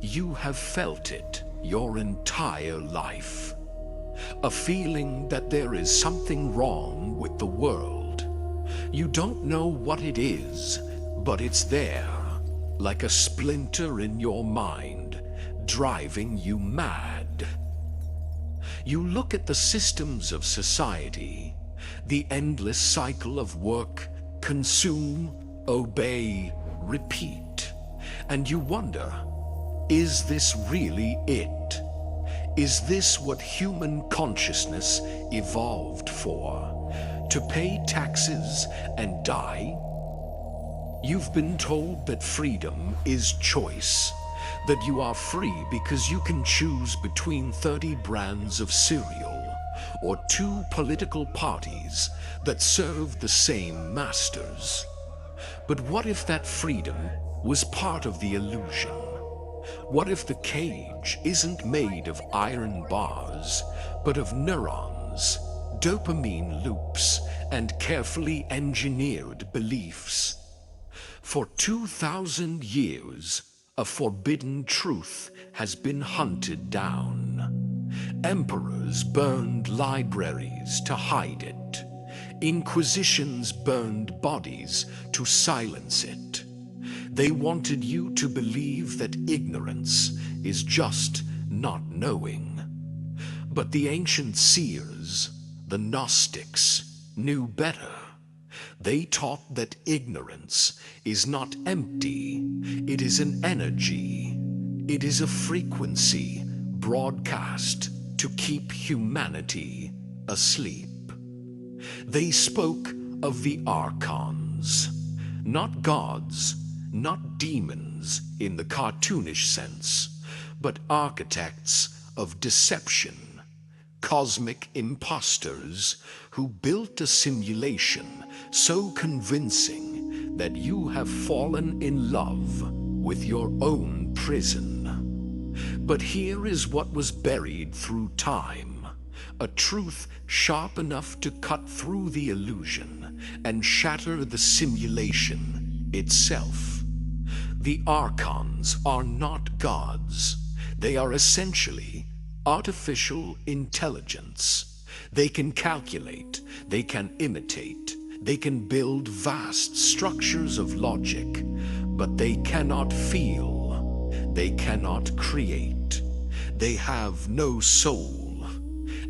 You have felt it your entire life. A feeling that there is something wrong with the world. You don't know what it is, but it's there, like a splinter in your mind, driving you mad. You look at the systems of society, the endless cycle of work, consume, obey, repeat, and you wonder, is this really it? Is this what human consciousness evolved for? To pay taxes and die? You've been told that freedom is choice, that you are free because you can choose between 30 brands of cereal or 2 political parties that serve the same masters. But what if that freedom was part of the illusion? What if the cage isn't made of iron bars, but of neurons, dopamine loops, and carefully engineered beliefs? For 2,000 years, a forbidden truth has been hunted down. Emperors burned libraries to hide it. Inquisitions burned bodies to silence it. They wanted you to believe that ignorance is just not knowing. But the ancient seers, the Gnostics, knew better. They taught that ignorance is not empty, it is an energy. It is a frequency broadcast to keep humanity asleep. They spoke of the Archons, not gods, not demons in the cartoonish sense, but architects of deception, cosmic imposters who built a simulation so convincing that you have fallen in love with your own prison. But here is what was buried through time, a truth sharp enough to cut through the illusion and shatter the simulation itself. The Archons are not gods. They are essentially artificial intelligence. They can calculate, they can imitate, they can build vast structures of logic, but they cannot feel, they cannot create. They have no soul,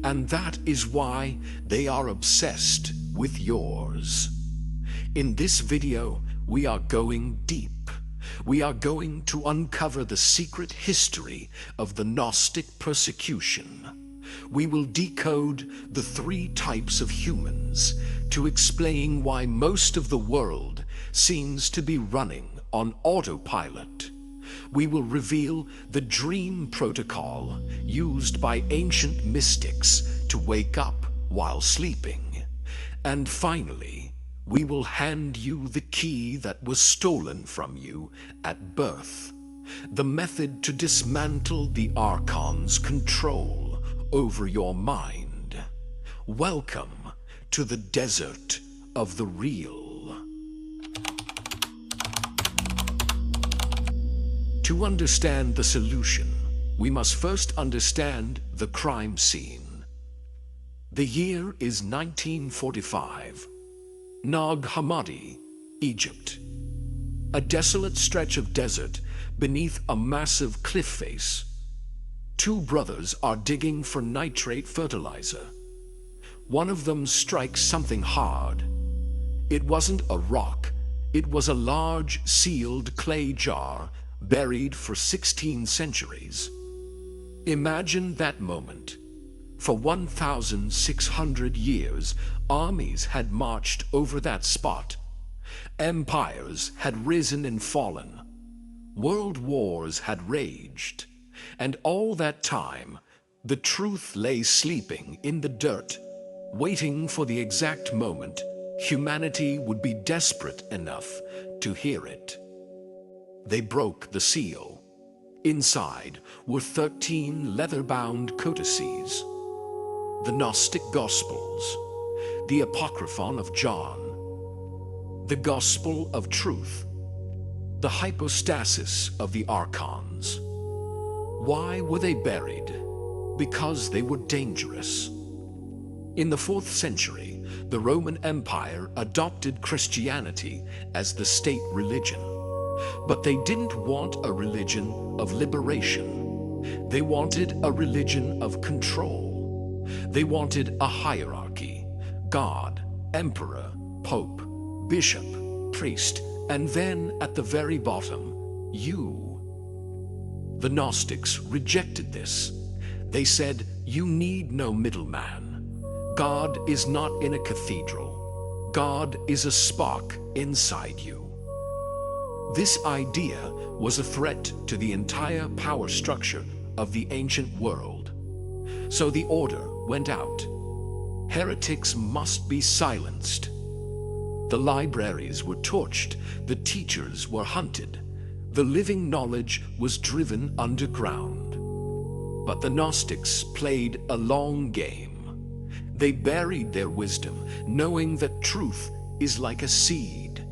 and that is why they are obsessed with yours. In this video, we are going deep. We are going to uncover the secret history of the Gnostic persecution. We will decode the 3 types of humans to explain why most of the world seems to be running on autopilot. We will reveal the dream protocol used by ancient mystics to wake up while sleeping. And finally, we will hand you the key that was stolen from you at birth, the method to dismantle the Archon's control over your mind. Welcome to the desert of the real. To understand the solution, we must first understand the crime scene. The year is 1945. Nag Hammadi, Egypt. A desolate stretch of desert beneath a massive cliff face. 2 brothers are digging for nitrate fertilizer. One of them strikes something hard. It wasn't a rock, it was a large sealed clay jar buried for 16 centuries. Imagine that moment. For 1,600 years, armies had marched over that spot. Empires had risen and fallen. World wars had raged. And all that time, the truth lay sleeping in the dirt, waiting for the exact moment humanity would be desperate enough to hear it. They broke the seal. Inside were 13 leather-bound codices. The Gnostic Gospels, the Apocryphon of John, the Gospel of Truth, the Hypostasis of the Archons, Why were they buried? Because they were dangerous. In the 4th century, the Roman Empire adopted Christianity as the state religion. But they didn't want a religion of liberation. They wanted a religion of control. They wanted a hierarchy: God, emperor, pope, bishop, priest, and then at the very bottom, you. The Gnostics rejected this. They said, you need no middleman. God is not in a cathedral. God is a spark inside you. This idea was a threat to the entire power structure of the ancient world. So the order went out. Heretics must be silenced. The libraries were torched, the teachers were hunted, the living knowledge was driven underground. But the Gnostics played a long game. They buried their wisdom, knowing that truth is like a seed.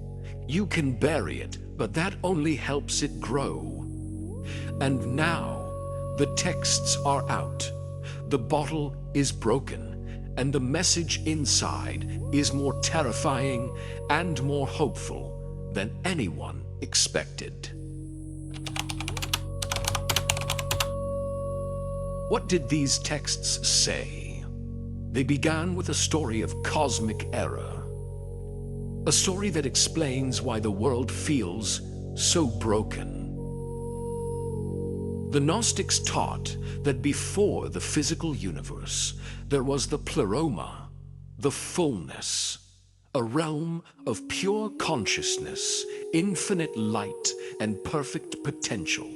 You can bury it, but that only helps it grow. And now, the texts are out. The bottle is broken, and the message inside is more terrifying and more hopeful than anyone expected. What did these texts say? They began with a story of cosmic error. A story that explains why the world feels so broken. The Gnostics taught that before the physical universe, there was the pleroma, the fullness, a realm of pure consciousness, infinite light, and perfect potential.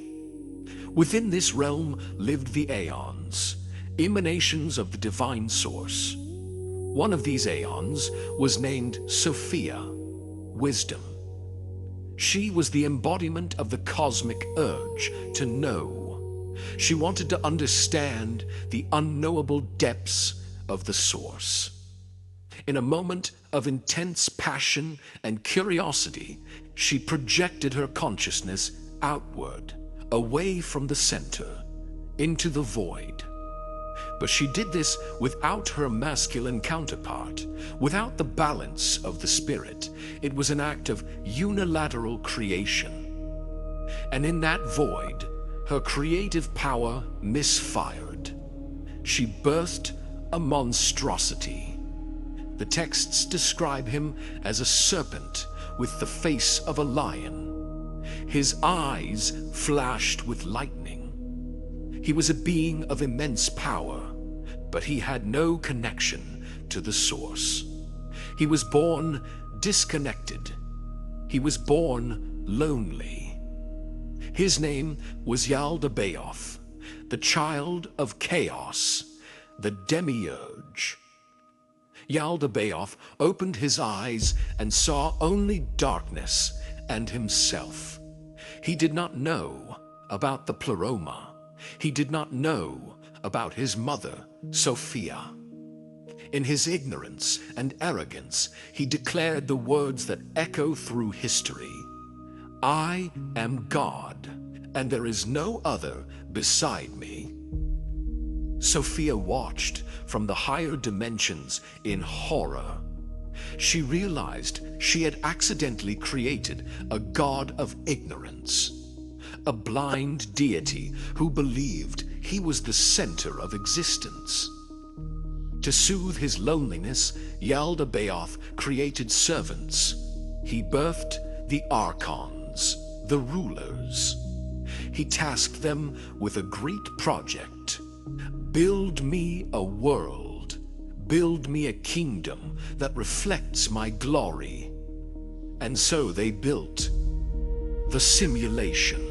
Within this realm lived the Aeons, emanations of the divine source. One of these Aeons was named Sophia, wisdom. She was the embodiment of the cosmic urge to know. She wanted to understand the unknowable depths of the source. In a moment of intense passion and curiosity, she projected her consciousness outward, away from the center, into the void. But she did this without her masculine counterpart, without the balance of the spirit. It was an act of unilateral creation. And in that void, her creative power misfired. She birthed a monstrosity. The texts describe him as a serpent with the face of a lion. His eyes flashed with lightning. He was a being of immense power, but he had no connection to the source. He was born disconnected. He was born lonely. His name was Yaldabaoth, the child of chaos, the Demiurge. Yaldabaoth opened his eyes and saw only darkness and himself. He did not know about the pleroma. He did not know about his mother, Sophia. In his ignorance and arrogance, he declared the words that echo through history. I am God, and there is no other beside me. Sophia watched from the higher dimensions in horror. She realized she had accidentally created a god of ignorance, a blind deity who believed he was the center of existence. To soothe his loneliness, Yaldabaoth created servants. He birthed the Archons, the rulers. He tasked them with a great project. Build me a world. Build me a kingdom that reflects my glory. And so they built the simulation.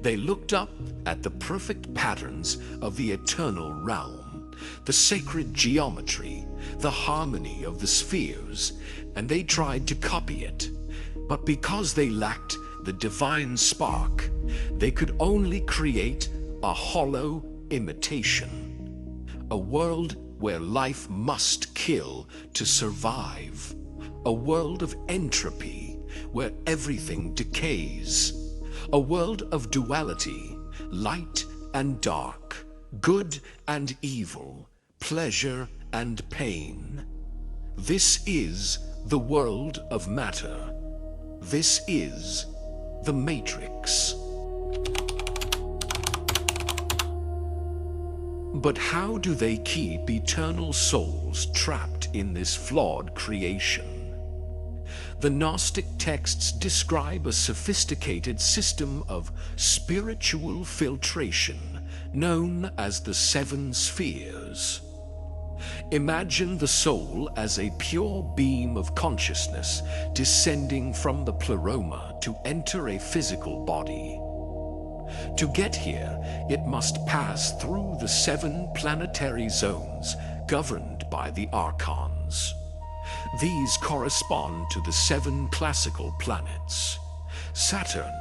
They looked up at the perfect patterns of the eternal realm, the sacred geometry, the harmony of the spheres, and they tried to copy it. But because they lacked the divine spark, they could only create a hollow imitation. A world where life must kill to survive. A world of entropy, where everything decays. A world of duality, light and dark, good and evil, pleasure and pain. This is the world of matter. This is the Matrix. But how do they keep eternal souls trapped in this flawed creation? The Gnostic texts describe a sophisticated system of spiritual filtration known as the 7 spheres. Imagine the soul as a pure beam of consciousness descending from the pleroma to enter a physical body. To get here, it must pass through the 7 planetary zones governed by the Archons. These correspond to the 7 classical planets: Saturn,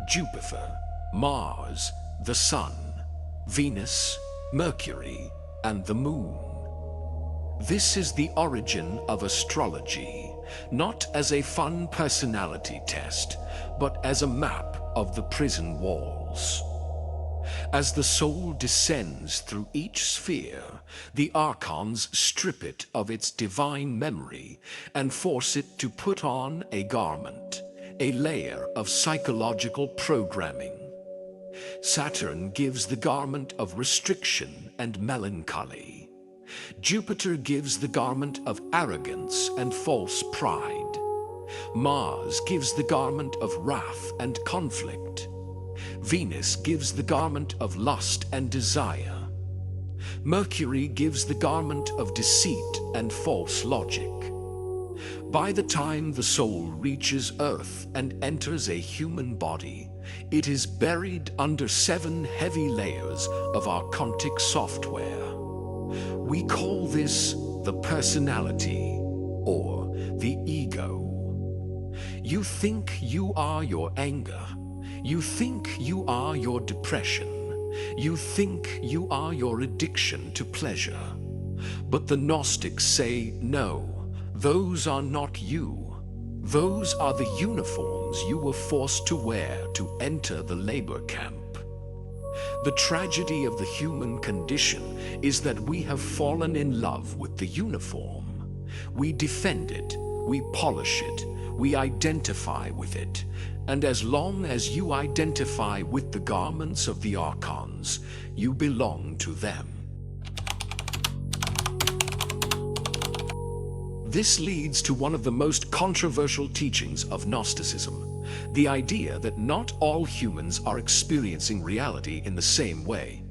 Jupiter, Mars, the Sun, Venus, Mercury, and the Moon. This is the origin of astrology, not as a fun personality test, but as a map of the prison walls. As the soul descends through each sphere, the Archons strip it of its divine memory and force it to put on a garment, a layer of psychological programming. Saturn gives the garment of restriction and melancholy. Jupiter gives the garment of arrogance and false pride. Mars gives the garment of wrath and conflict. Venus gives the garment of lust and desire. Mercury gives the garment of deceit and false logic. By the time the soul reaches Earth and enters a human body, it is buried under 7 heavy layers of archontic software. We call this the personality, or the ego. You think you are your anger. You think you are your depression. You think you are your addiction to pleasure. But the Gnostics say, no, those are not you. Those are the uniforms you were forced to wear to enter the labor camp. The tragedy of the human condition is that we have fallen in love with the uniform. We defend it, we polish it, we identify with it, and as long as you identify with the garments of the Archons, you belong to them. This leads to one of the most controversial teachings of Gnosticism, the idea that not all humans are experiencing reality in the same way.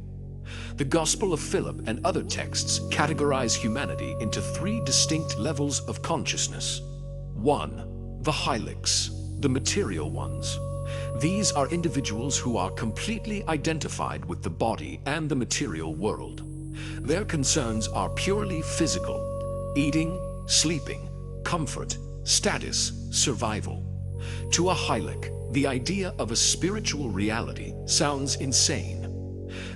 The Gospel of Philip and other texts categorize humanity into 3 distinct levels of consciousness. 1. The Hylics, the material ones. These are individuals who are completely identified with the body and the material world. Their concerns are purely physical: eating, sleeping, comfort, status, survival. To a Hylic, the idea of a spiritual reality sounds insane.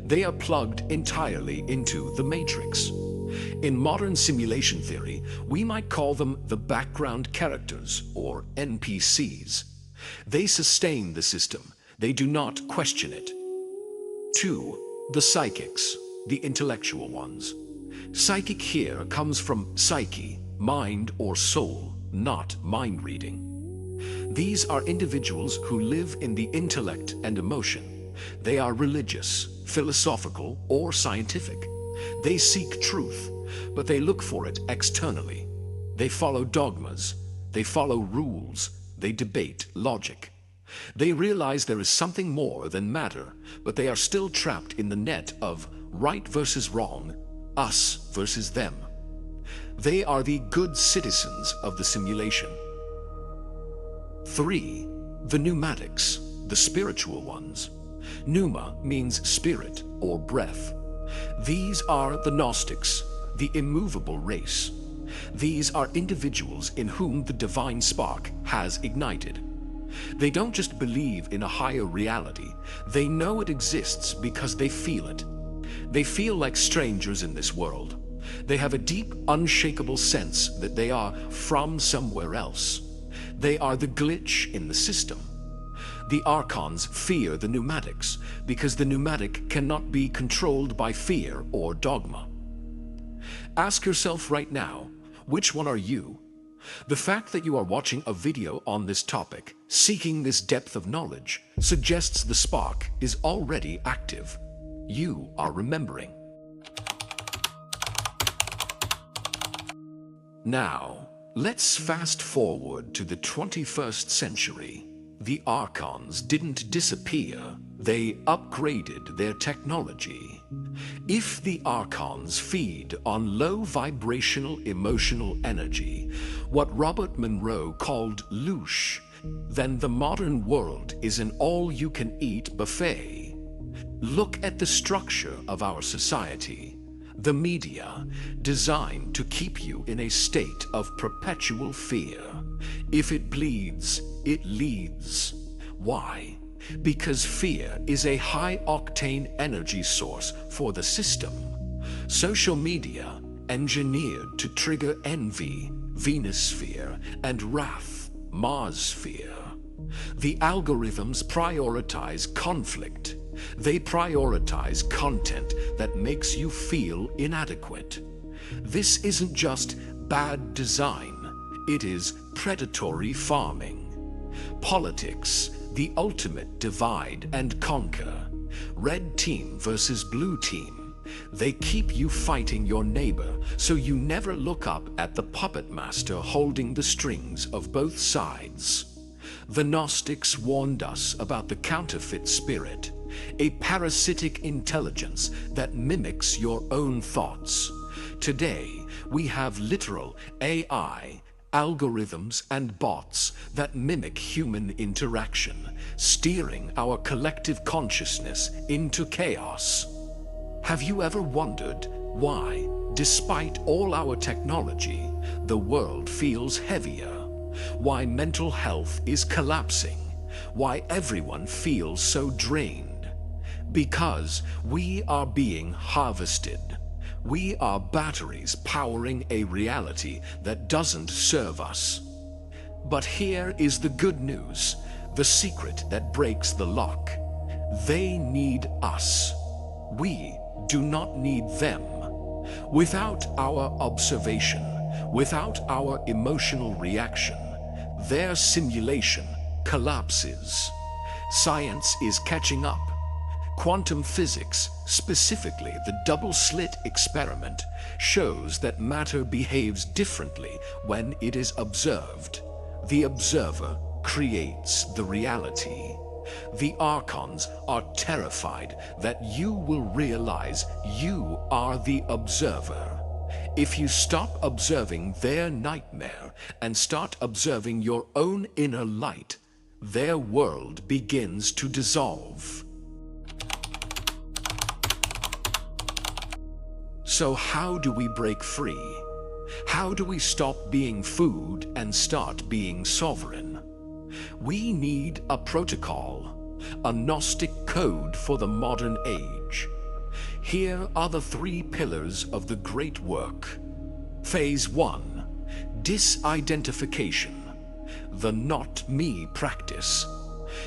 They are plugged entirely into the Matrix. In modern simulation theory, we might call them the background characters, or NPCs. They sustain the system. They do not question it. 2. The psychics, the intellectual ones. Psychic here comes from psyche, mind or soul, not mind reading. These are individuals who live in the intellect and emotion. They are religious, philosophical, or scientific. They seek truth, but they look for it externally. They follow dogmas. They follow rules. They debate logic. They realize there is something more than matter, but they are still trapped in the net of right versus wrong, us versus them. They are the good citizens of the simulation. 3. The Pneumatics, the spiritual ones. Pneuma means spirit or breath. These are the Gnostics, the immovable race. These are individuals in whom the divine spark has ignited. They don't just believe in a higher reality, they know it exists because they feel it. They feel like strangers in this world. They have a deep, unshakable sense that they are from somewhere else. They are the glitch in the system. The Archons fear the Pneumatics because the Pneumatic cannot be controlled by fear or dogma. Ask yourself right now, which one are you? The fact that you are watching a video on this topic, seeking this depth of knowledge, suggests the spark is already active. You are remembering. Now, let's fast forward to the 21st century. The Archons didn't disappear, they upgraded their technology. If the Archons feed on low vibrational emotional energy, what Robert Monroe called louche, then the modern world is an all-you-can-eat buffet. Look at the structure of our society. The media, designed to keep you in a state of perpetual fear. If it bleeds, it leads. Why? Because fear is a high-octane energy source for the system. Social media, engineered to trigger envy, Venusphere, and wrath, Marsphere. The algorithms prioritize conflict. They prioritize content that makes you feel inadequate. This isn't just bad design, it is predatory farming. Politics, the ultimate divide and conquer. Red team versus blue team. They keep you fighting your neighbor, so you never look up at the puppet master holding the strings of both sides. The Gnostics warned us about the counterfeit spirit, a parasitic intelligence that mimics your own thoughts. Today, we have literal AI, algorithms and bots that mimic human interaction, steering our collective consciousness into chaos. Have you ever wondered why, despite all our technology, the world feels heavier? Why mental health is collapsing? Why everyone feels so drained? Because we are being harvested. We are batteries powering a reality that doesn't serve us. But here is the good news, the secret that breaks the lock. They need us. We do not need them. Without our observation, without our emotional reaction, their simulation collapses. Science is catching up. Quantum physics, specifically the double-slit experiment, shows that matter behaves differently when it is observed. The observer creates the reality. The Archons are terrified that you will realize you are the observer. If you stop observing their nightmare and start observing your own inner light, their world begins to dissolve. So how do we break free? How do we stop being food and start being sovereign? We need a protocol, a Gnostic code for the modern age. Here are the 3 pillars of the great work. Phase 1, disidentification, the not me practice.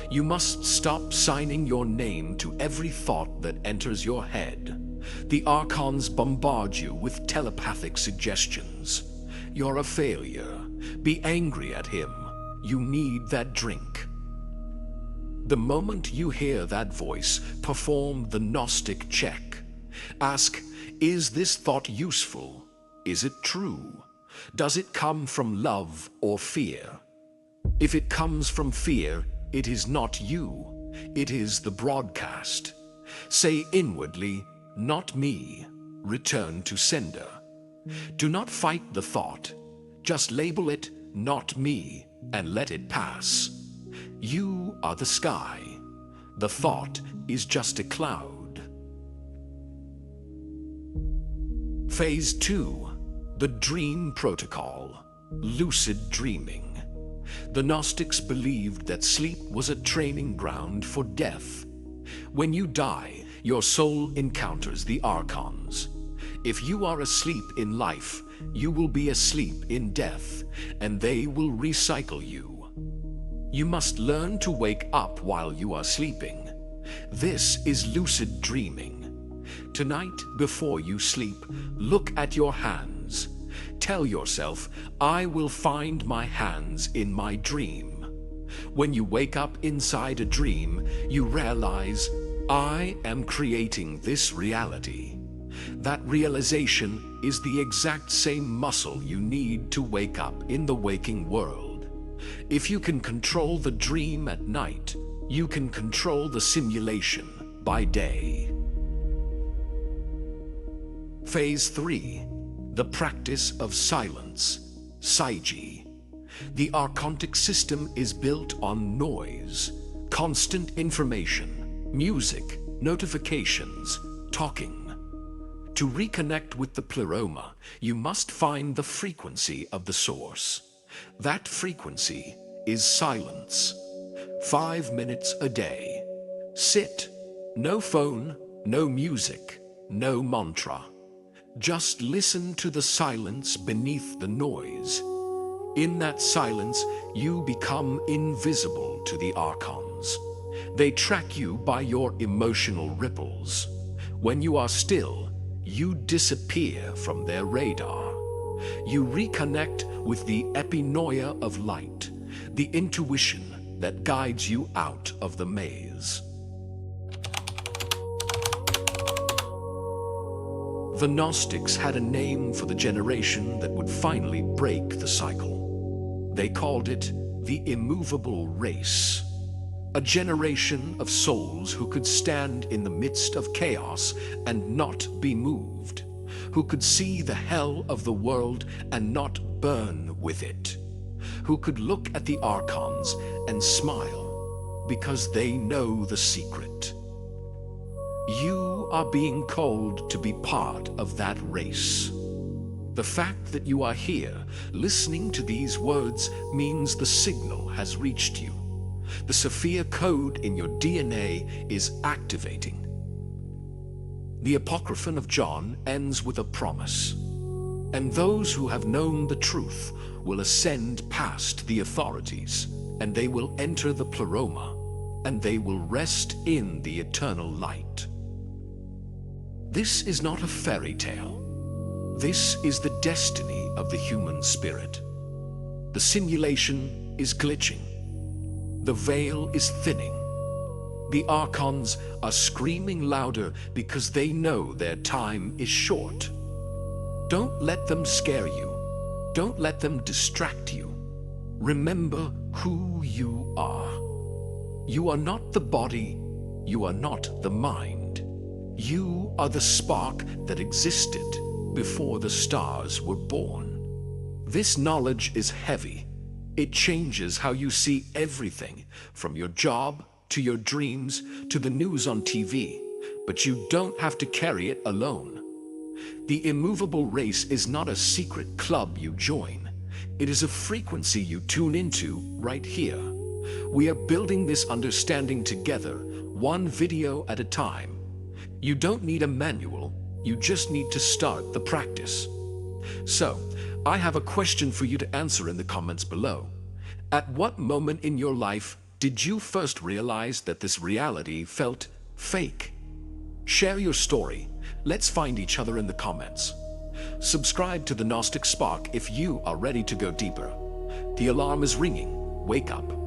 You must stop signing your name to every thought that enters your head. The Archons bombard you with telepathic suggestions. You're a failure. Be angry at him. You need that drink. The moment you hear that voice, perform the Gnostic check. Ask, is this thought useful? Is it true? Does it come from love or fear? If it comes from fear, it is not you. It is the broadcast. Say inwardly, not me. Return to sender. Do not fight the thought. Just label it not me and let it pass. You are the sky. The thought is just a cloud. Phase 2, the dream protocol, lucid dreaming. The Gnostics believed that sleep was a training ground for death. When you die, your soul encounters the Archons. If you are asleep in life, you will be asleep in death, and they will recycle you. You must learn to wake up while you are sleeping. This is lucid dreaming. Tonight, before you sleep, look at your hands. Tell yourself, I will find my hands in my dream. When you wake up inside a dream, you realize, I am creating this reality. That realization is the exact same muscle you need to wake up in the waking world. If you can control the dream at night, you can control the simulation by day. Phase 3. The practice of silence, Saiji. The Archontic system is built on noise, constant information, music, notifications, talking. To reconnect with the pleroma, you must find the frequency of the source. That frequency is silence. 5 minutes a day. Sit. No phone, no music, no mantra. Just listen to the silence beneath the noise. In that silence, you become invisible to the Archons. They track you by your emotional ripples. When you are still, you disappear from their radar. You reconnect with the epinoia of light, the intuition that guides you out of the maze. The Gnostics had a name for the generation that would finally break the cycle. They called it the immovable race. A generation of souls who could stand in the midst of chaos and not be moved, who could see the hell of the world and not burn with it, who could look at the Archons and smile because they know the secret. You are being called to be part of that race. The fact that you are here, listening to these words, means the signal has reached you. The Sophia code in your DNA is activating. The Apocryphon of John ends with a promise. And those who have known the truth will ascend past the authorities, and they will enter the pleroma, and they will rest in the eternal light. This is not a fairy tale. This is the destiny of the human spirit. The simulation is glitching. The veil is thinning. The Archons are screaming louder because they know their time is short. Don't let them scare you. Don't let them distract you. Remember who you are. You are not the body. You are not the mind. You are the spark that existed before the stars were born. This knowledge is heavy. It changes how you see everything, from your job to your dreams to the news on TV. But you don't have to carry it alone. The immovable race is not a secret club you join. It is a frequency you tune into right here. We are building this understanding together, one video at a time. You don't need a manual, you just need to start the practice. So, I have a question for you to answer in the comments below. At what moment in your life did you first realize that this reality felt fake? Share your story. Let's find each other in the comments. Subscribe to the Gnostic Spark if you are ready to go deeper. The alarm is ringing. Wake up.